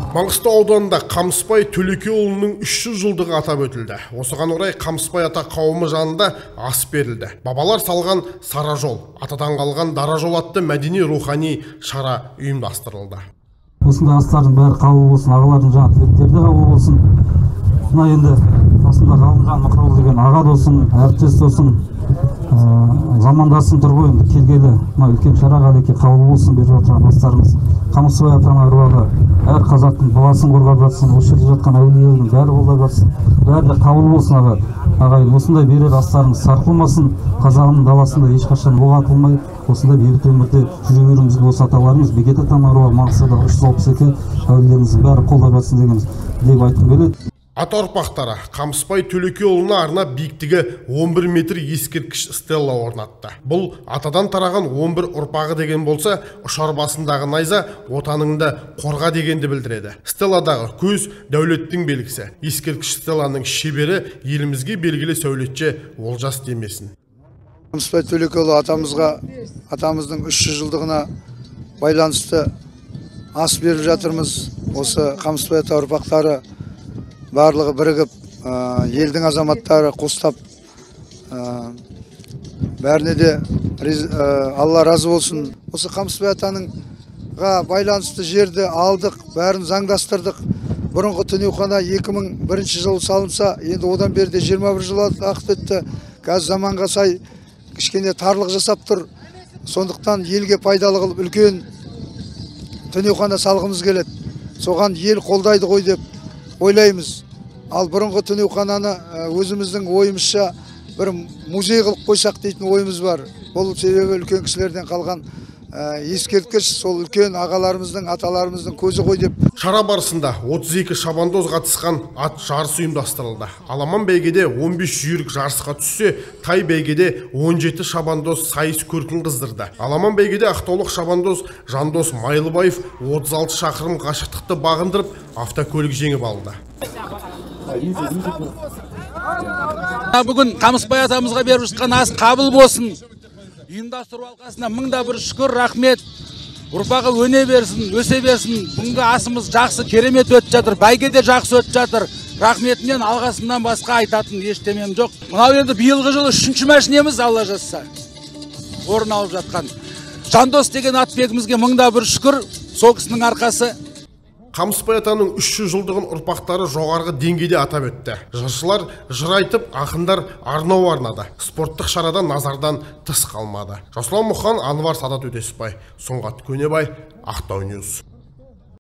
Маңғыстау ауданында Қамысбай Төлекеұлының 300 жылдығы атап өтілді. Осыған орай Қамысбай ата қауымы жанында ас берілді. Бабалар салған сара жол, атадан қалған дара жол атты мәдени-рухани шара ұйымдастырылды. Осындай астардың бәрі қабыл болсын, ағалардың жаңа тілектері де қабыл болсын. Мына енді осында Ғалымжан Мұқырбол деген аға досым, әріптес досым, замандасым тұр ғой, енді келгелі мына үлкен шараға әлеке қабыл болсын беріп отырған астарымыз. Қамысбай атаның әруағы әр қазақтың баласын қорғап жатсын, осы жерде жатқан әулиелердің бәрі қолдап жатсын, бәрі де қабыл болсын ағайын. Осындай берер астарымыз сарқылмасын, қазағымның даласында ешқашан оқ атылмай, осындай бейбіт өмірде жүре беруімізге осы аталарымыз Бекет атаның әруағы Маңғыстауда 362 әулиелеріміздің бәрі қолдап жатсын деп айтқым келеді. Ата ұрпақтары Қамысбай Төлекеұлына арнап биіктігі 11 метр ескерткіш стелла орнатты. Бұл атадан тараған 11 ұрпағы деген болса, ұшар басындағы найза отаныңды қорға дегенді білдіреді. Стелладағы көз дәулеттің белгісі. Ескерткіш стелланың шебері елімізге белгілі сәулетші Олжас Демесін. Қамысбай Төлекеұлы атамыздың 300 жылдығына байланысты ас беріп жатырмыз. Осы Қамысбай ата ұрпақтары барлығы бірігіп, елдің азаматтары қостап, бәріне де Алла разы болсын. Осы Қамысбай атаныңға байланысты жерді алдық, бәрін заңдастырдық. Бұрынғы түнеухана 2001 жылы салынса, енді одан бері де 21 жыл уақыт өтті. Қазір заманға сай кішкене тарлық жасап тұр. Сондықтан елге пайдалы қылып үлкен түнеухана салғымыз келеді. Соған ел қолдайды ғой деп ойлаймыз. Ал бұрынғы түнеухананы өзіміздің ойымызша бір музей қылып қойсақ дейтін ойымыз бар. Бұл себебі үлкен кісілерден қалған ескерткіш, сол үлкен ағаларымыздың, аталарымыздың көзі ғой деп. Шара барысында 32 шабандоз қатысқан ат жарысы ұйымдастырылды. Аламан бәйгеде 15 жүйрік жарысқа түссе, тай бәйгеде 17 шабандоз сайыс көркін қыздырды. Аламан бәйгеде ақтаулық шабандоз Жандос Майлыбаев 36 шақырым қашықтықты бағындырып, автокөлік жеңіп алды. Бүгін Қамысбай атамызға беріп жатқан ас қабыл болсын. Ұйымдастыру алқасына мыңда бір шүкір, рахмет. Ұрпағы өне берсін, өсе берсін. Бүгінгі асымыз жақсы, керемет өтіп жатыр. Бәйге де жақсы өтіп жатыр. Рахметімнен алғасымнан басқа айтатын ештемем жоқ. Мынау енді биылғы жылы 3-ші мәшінеміз, Алла жазса, орын алып жатқан. Жандос деген атбегімізге мыңда бір шүкір, сол кісінің арқасы. Қамысбай атаның 300 жылдығын ұрпақтары жоғарғы деңгейде атап өтті. Жыршылар жыр айтып, ақындар арнау арнады. Спорттық шарада назардан тыс қалмады. Жасұлан Мұқан, Анвар Садат Өтесбай, Сұңғат Көнебай, Ақтау Ньюс.